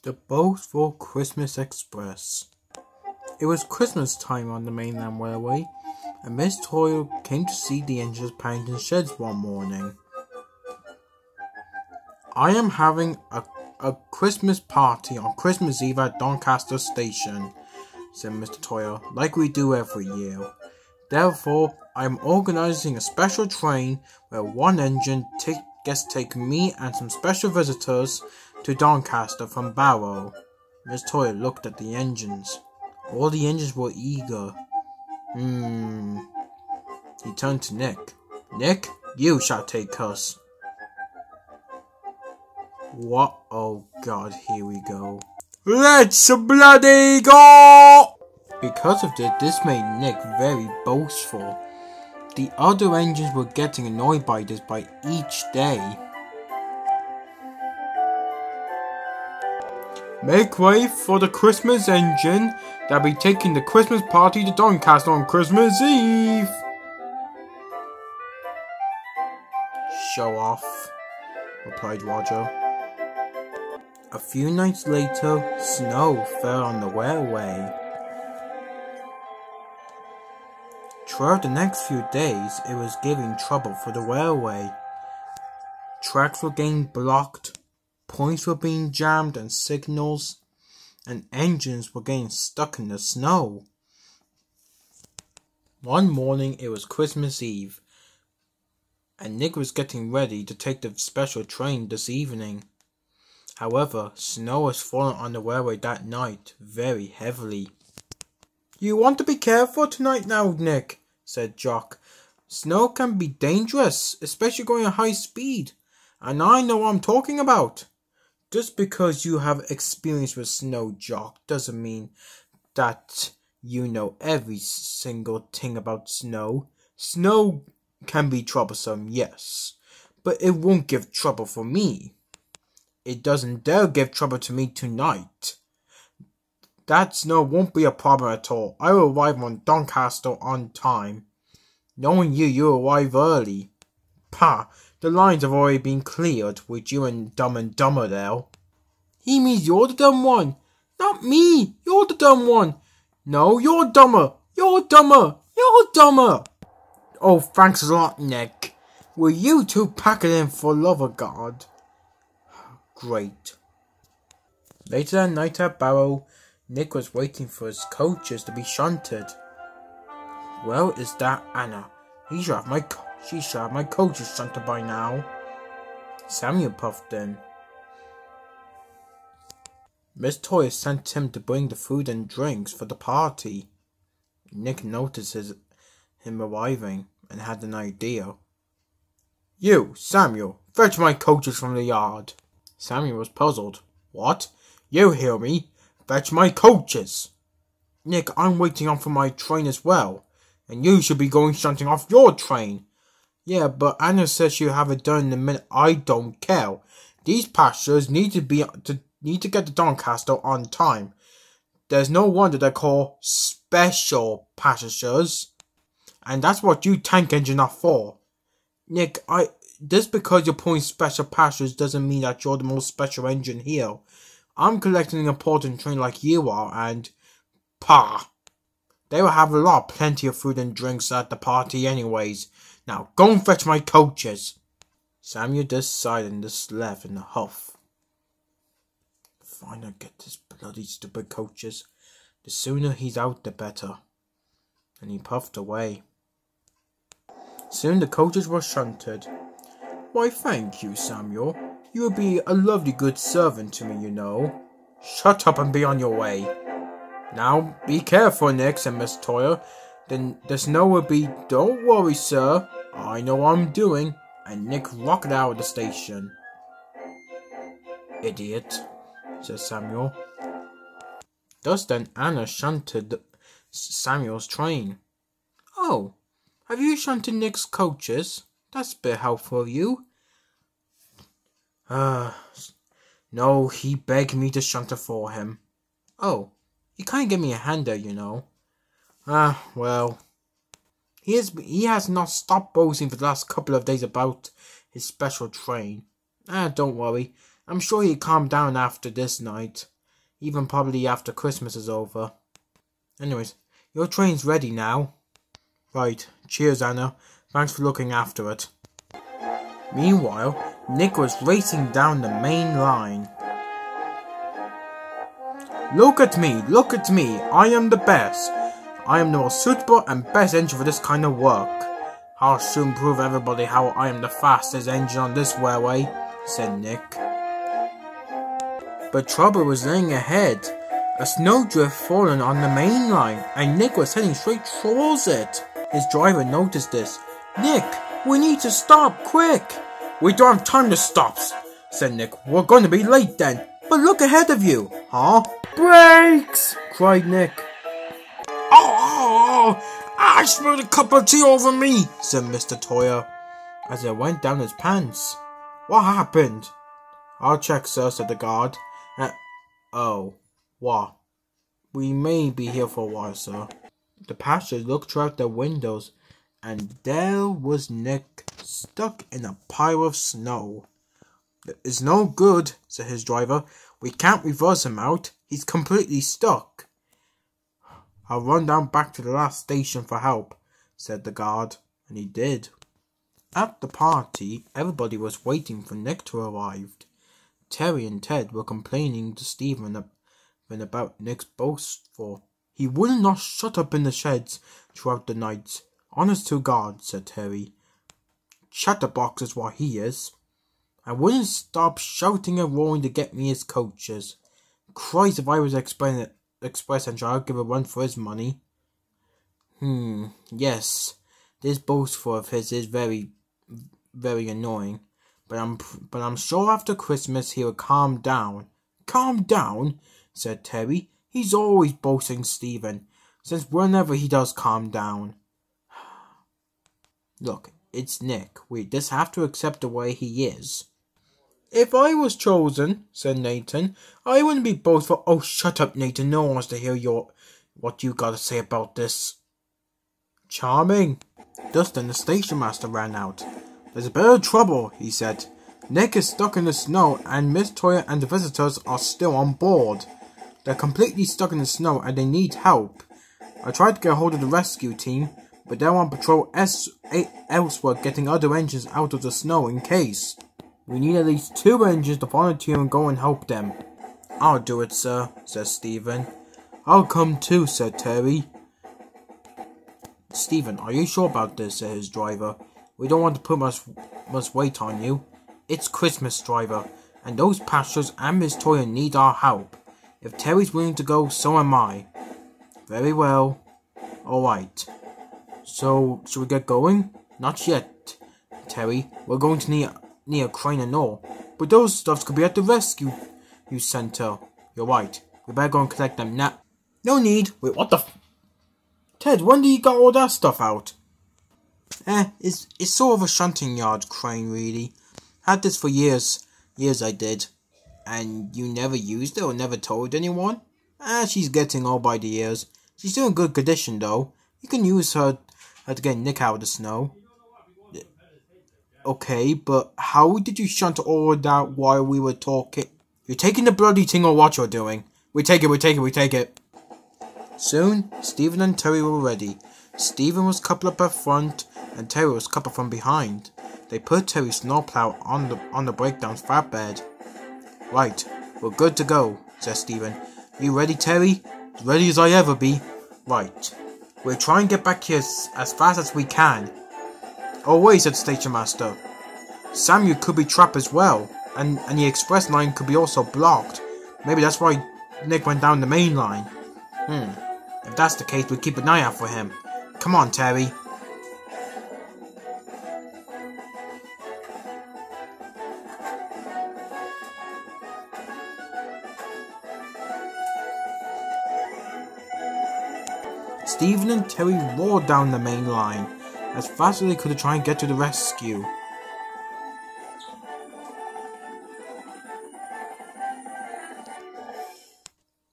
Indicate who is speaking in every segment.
Speaker 1: The boastful Christmas Express. It was Christmas time on the mainland railway, and Miss Toyle came to see the engines painting sheds one morning. "I am having a Christmas party on Christmas Eve at Doncaster Station," said Mr. Toyle, "like we do every year. Therefore, I am organising a special train where one engine gets to take me and some special visitors to Doncaster from Barrow." Miss Toyle looked at the engines. All the engines were eager. He turned to Nick. "Nick, you shall take us." What? Oh God, here we go. "Let's bloody go!" Because of this made Nick very boastful. The other engines were getting annoyed by this by each day. "Make way for the Christmas engine that'll be taking the Christmas party to Doncaster on Christmas Eve." "Show off," replied Roger. A few nights later, snow fell on the railway. Throughout the next few days, it was giving trouble for the railway. Tracks were getting blocked, points were being jammed and signals, and engines were getting stuck in the snow. One morning it was Christmas Eve, and Nick was getting ready to take the special train this evening. However, snow was falling on the railway that night very heavily. "You want to be careful tonight now, Nick," said Jock. "Snow can be dangerous, especially going at high speed, and I know what I'm talking about." "Just because you have experience with snow, Jock, doesn't mean that you know every single thing about snow. Snow can be troublesome, yes, but it won't give trouble for me. It doesn't dare give trouble to me tonight. That snow won't be a problem at all. I will arrive on Doncaster on time. Knowing you, you'll arrive early. Pah, the lines have already been cleared with you and Dumber there." "He means you're the dumb one." "Not me, you're the dumb one." "No, you're dumber. You're dumber. You're dumber." "Oh, thanks a lot, Nick. Will you two pack it in for love of God?" Great. Later that night at Barrow, Nick was waiting for his coaches to be shunted. "Well, is that Anna? She should have my coaches shunted by now." Samuel puffed in. Miss Toy sent him to bring the food and drinks for the party. Nick noticed him arriving and had an idea. "You, Samuel, fetch my coaches from the yard." Samuel was puzzled. "What? You hear me? Fetch my coaches." "Nick, I'm waiting on for my train as well. And you should be going shunting off your train." "Yeah, but Anna says she'll have it done in a minute." "I don't care. These passengers need to get to Doncaster on time. There's no wonder they're called special passengers. And that's what you tank engine are for." "Nick, just because you're pulling special passengers doesn't mean that you're the most special engine here. I'm collecting an important train like you are, and pah, they will have plenty of food and drinks at the party anyways. Now go and fetch my coaches." Samuel decided and just left in a huff. "Fine, I'll get this bloody stupid coaches. The sooner he's out the better." And he puffed away. Soon the coaches were shunted. "Why, thank you, Samuel. You will be a lovely good servant to me, you know." "Shut up and be on your way." "Now, be careful, Nick," said Miss Toyle. "Then the snow will be—" "Don't worry, sir. I know what I'm doing." And Nick rocketed out of the station. "Idiot," said Samuel. Just then Anna shunted Samuel's train. "Oh, have you shunted Nick's coaches? That's a bit helpful of you." No, he begged me to shunt it for him." "Oh, you can't give me a hand there, you know." Well, he has not stopped boasting for the last couple of days about his special train. Don't worry, I'm sure he'll calm down after this night." even probably after Christmas is over. Anyways, your train's ready now. Right, cheers Anna, thanks for looking after it. Meanwhile, Nick was racing down the main line. Look at me, I am the best. I am the most suitable and best engine for this kind of work. I'll soon prove everybody how I am the fastest engine on this railway, said Nick. But trouble was laying ahead. A snowdrift fallen on the main line, and Nick was heading straight towards it. His driver noticed this. Nick, we need to stop, quick! We don't have time to stop, said Nick. We're going to be late then. But look ahead of you. Huh? Brakes! Cried Nick. Oh, I spilled a cup of tea over me, said Mr. Toyer, as it went down his pants. What happened? I'll check, sir, said the guard. Oh, what? We may be here for a while, sir. The passengers looked throughout their windows, and there was Nick, stuck in a pile of snow. It's no good, said his driver. We can't reverse him out. He's completely stuck. I'll run down back to the last station for help, said the guard, and he did. At the party, everybody was waiting for Nick to arrive. Terry and Ted were complaining to Stephen about Nick's boastful. He would not shut up in the sheds throughout the night. Honest to God, said Terry. Chatterbox is what he is. I wouldn't stop shouting and roaring to get me his coaches. Christ, if I was express engine, I'd give a run for his money. Yes, this boastful of his is very, very annoying. But I'm sure after Christmas he'll calm down. Calm down, said Terry. He's always boasting, Stephen, since whenever he does calm down. Look, it's Nick. We just have to accept the way he is. If I was chosen, said Nathan, I wouldn't be boastful. Oh, shut up, Nathan. No one wants to hear what you got to say about this. Charming. Just then the station master ran out. There's a bit of trouble, he said. Nick is stuck in the snow, and Miss Toyer and the visitors are still on board. They're completely stuck in the snow, and they need help. I tried to get hold of the rescue team, but they're on patrol elsewhere getting other engines out of the snow in case. We need at least 2 engines to volunteer and go and help them. I'll do it, sir, said Stephen. I'll come too, said Terry. Stephen, are you sure about this, said his driver. We don't want to put much weight on you. It's Christmas, driver, and those passengers and Miss Toyer need our help. If Terry's willing to go, so am I. Very well. Alright. So, should we get going? Not yet, Terry. We're going to need a crane and all. But those stuffs could be at the rescue center. You're right. We better go and collect them now. No need. Wait, what the Ted, when did you got all that stuff out? It's sort of a shunting yard crane, really. Had this for years. Years I did. And you never used it or never told anyone? She's getting old by the ears. She's still in good condition, though. You can use her to get Nick out of the snow. Okay, but how did you shunt all that while we were talking? You're taking the bloody thing or what you're doing. We take it. Soon, Stephen and Terry were ready. Stephen was coupled up at front, and Terry was coupled from behind. They put Terry's snowplow on the breakdown flatbed. Right, we're good to go, said Stephen. You ready, Terry? As ready as I ever be. Right. We'll try and get back here as fast as we can. Oh wait, said the station master. Samuel could be trapped as well, and the express line could be also blocked. Maybe that's why Nick went down the main line. If that's the case, we'll keep an eye out for him. Come on, Terry. Stephen and Terry roared down the main line as fast as they could to try and get to the rescue.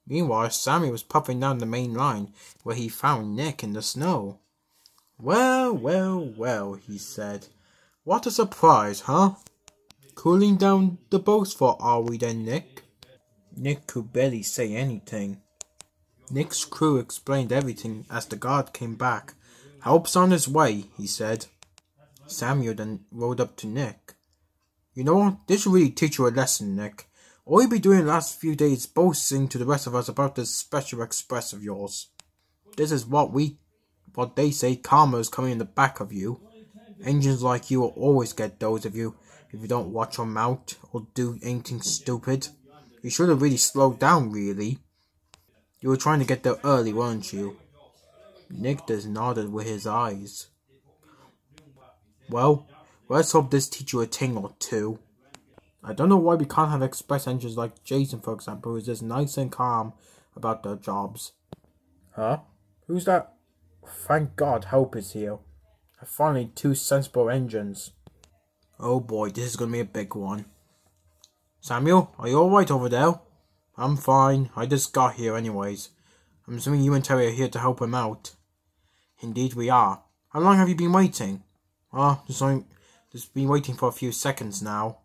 Speaker 1: Meanwhile, Sammy was puffing down the main line where he found Nick in the snow. Well, he said. What a surprise, huh? Cooling down the boastful, are we then, Nick? Nick could barely say anything. Nick's crew explained everything as the guard came back. "Help's on his way," he said. Samuel then rode up to Nick. "You know what? This should really teach you a lesson, Nick. All you've been doing the last few days is boasting to the rest of us about this special express of yours. This is what they say karma is coming in the back of you. Engines like you will always get those if you don't watch your mouth or do anything stupid. You should have really slowed down, really. You were trying to get there early, weren't you?" Nick just nodded with his eyes. "Well, let's hope this teaches you a thing or two. I don't know why we can't have express engines like Jason, for example, who's just nice and calm about their jobs." "Huh? Who's that?" "Thank God Hope is here. I finally need 2 sensible engines." "Oh boy, this is going to be a big one." "Samuel, are you alright over there?" "I'm fine. I just got here anyways. I'm assuming you and Terry are here to help him out." "Indeed we are. How long have you been waiting?" "Oh, just been waiting for a few seconds now."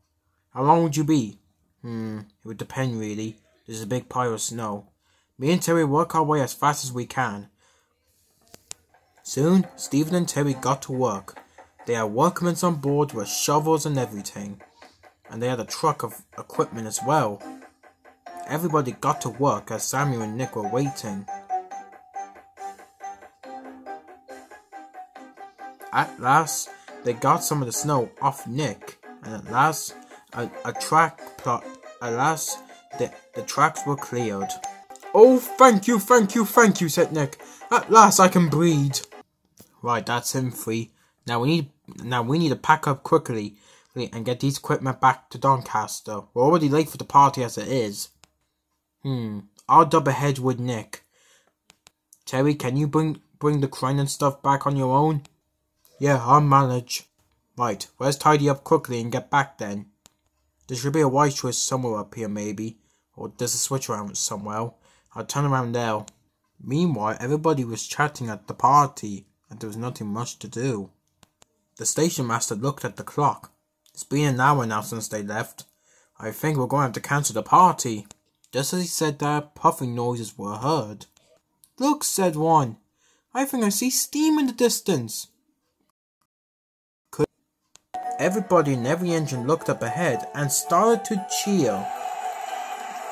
Speaker 1: "How long would you be?" It would depend really. There's a big pile of snow. Me and Terry work our way as fast as we can." Soon, Stephen and Terry got to work. They had workmen on board with shovels and everything. And they had a truck of equipment as well. Everybody got to work as Samuel and Nick were waiting. At last, they got some of the snow off Nick, and at last, the tracks were cleared. "Oh, thank you, said Nick. "At last I can breathe." "Right, that's him free. Now we need to pack up quickly and get these equipment back to Doncaster. We're already late for the party as it is." I'll dub ahead with Nick. "Terry, can you bring the crane and stuff back on your own?" "Yeah, I'll manage." "Right, let's tidy up quickly and get back then. There should be a white switch somewhere up here maybe, or there's a switch around somewhere. I'll turn around there." Meanwhile, everybody was chatting at the party, and there was nothing much to do. The station master looked at the clock. "It's been an hour now since they left. I think we're going to have to cancel the party." Just as he said that, puffing noises were heard. "Look," said one. "I think I see steam in the distance." Everybody in every engine looked up ahead and started to cheer.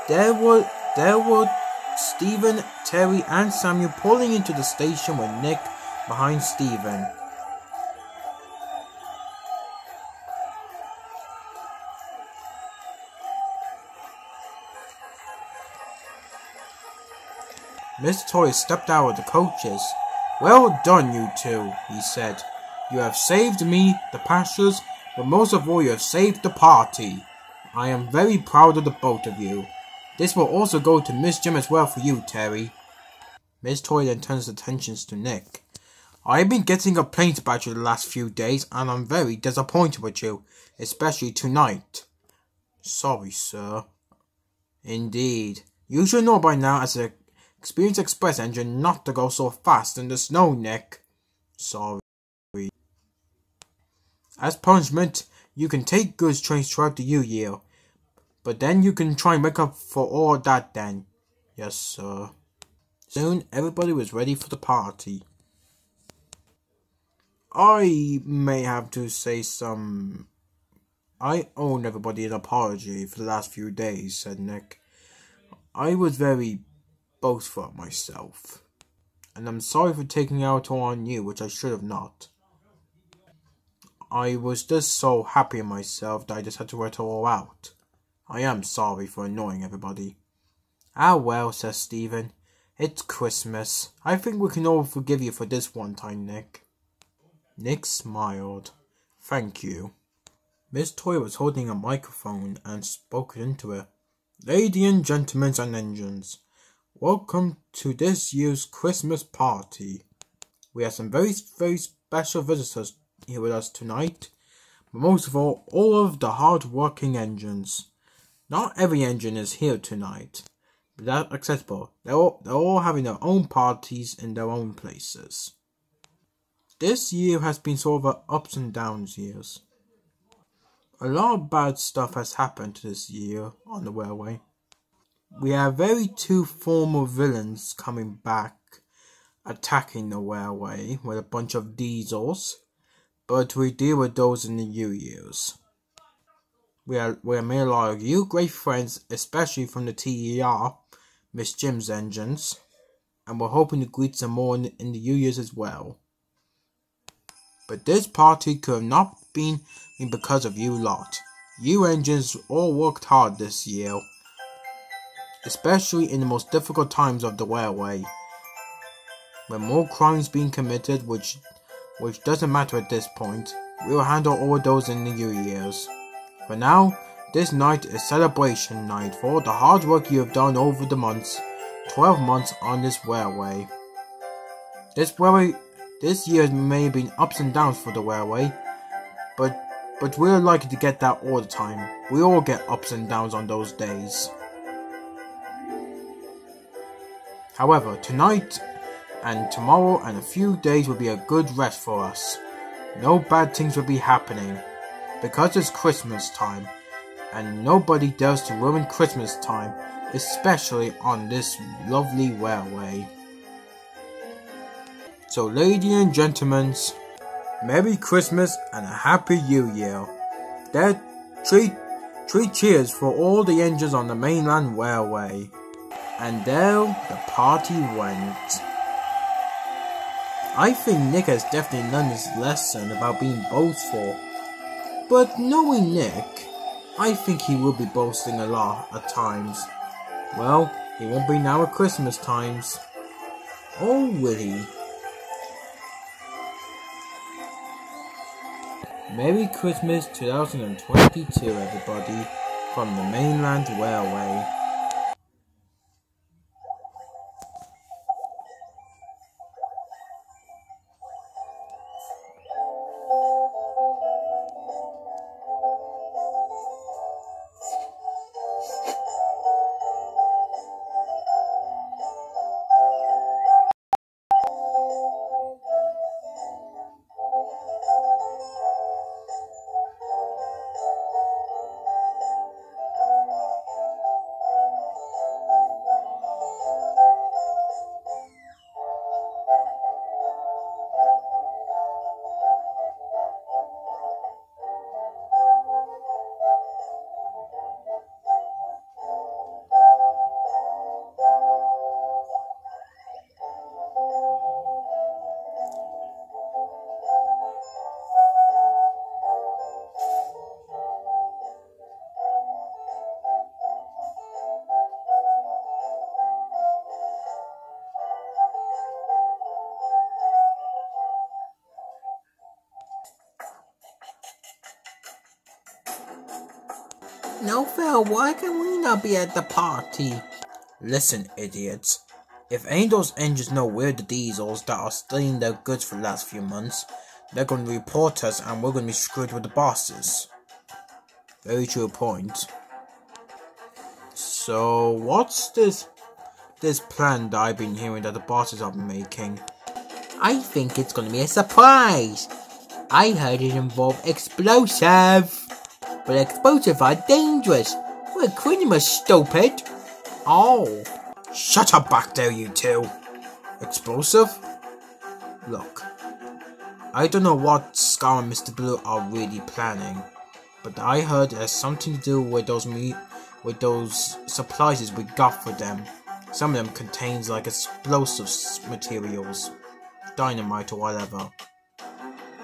Speaker 1: There were Stephen, Terry and Samuel pulling into the station with Nick behind Stephen. Mr. Toy stepped out of the coaches. "Well done, you two," he said. "You have saved me, the passengers, but most of all you have saved the party. I am very proud of the both of you. This will also go to Miss Jim as well for you, Terry." Miss Toy then turns attentions to Nick. "I've been getting complaints about you the last few days, and I'm very disappointed with you, especially tonight." "Sorry, sir." "Indeed. You should know by now as an experienced express engine not to go so fast in the snow, Nick." "Sorry." "As punishment, you can take goods trains throughout the year, but then you can try and make up for all that then." "Yes, sir." Soon, everybody was ready for the party. I owe everybody an apology for the last few days," said Nick. "I was very boastful of myself, and I'm sorry for taking out on you, which I should have not. I was just so happy in myself that I just had to let it all out. I am sorry for annoying everybody." "Ah well," says Stephen. "It's Christmas. I think we can all forgive you for this one time, Nick." Nick smiled. "Thank you." Miss Toy was holding a microphone and spoke into it. "Ladies and gentlemen and engines, welcome to this year's Christmas party. We have some very, very special visitors here with us tonight, but most of all of the hard-working engines. Not every engine is here tonight, but that's acceptable. They're all having their own parties in their own places. This year has been sort of a ups and downs years. A lot of bad stuff has happened this year on the railway. We have very two former villains coming back, attacking the railway with a bunch of diesels, but we deal with those in the New Year's. We are made a lot of you great friends, especially from the TER, Miss Jim's engines, and we're hoping to greet some more in the New Year's as well. But this party could have not been because of you lot. You engines all worked hard this year, especially in the most difficult times of the railway, when more crimes being committed, which doesn't matter at this point. We will handle all those in the New Year's. For now, this night is celebration night for all the hard work you have done over the months, 12 months on this railway. This year may have been ups and downs for the railway, but we're likely to get that all the time. We all get ups and downs on those days. However, tonight and tomorrow and a few days will be a good rest for us. No bad things will be happening, because it's Christmas time, and nobody dares to ruin Christmas time, especially on this lovely railway. So ladies and gentlemen, Merry Christmas and a Happy New Year. There, three cheers for all the engines on the mainland railway. And there the party went. I think Nick has definitely learned his lesson about being boastful. But knowing Nick, I think he will be boasting a lot at times. Well, he won't be now at Christmas times. Oh, will he? Merry Christmas 2022, everybody, from the mainland railway. No, Phil, why can we not be at the party? Listen, idiots. If any of those engines know we're the diesels that are stealing their goods for the last few months, they're going to report us and we're going to be screwed with the bosses. Very true point. So, what's this plan that I've been hearing that the bosses are making? I think it's going to be a surprise. I heard it involved explosive. But explosives are dangerous. We're pretty much stupid. Oh. Shut up back there, you two. Explosive? Look. I don't know what Scar and Mr. Blue are really planning, but I heard it has something to do with those supplies we got for them. Some of them contains like explosive materials. Dynamite or whatever.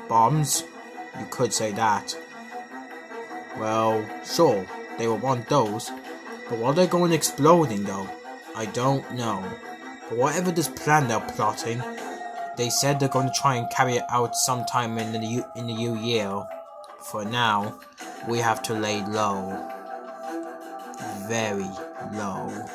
Speaker 1: Bombs? You could say that. Well, sure, they will want those, but what are they going exploding though? I don't know. But whatever this plan they're plotting, they said they're going to try and carry it out sometime in the new year. For now, we have to lay low. Very low.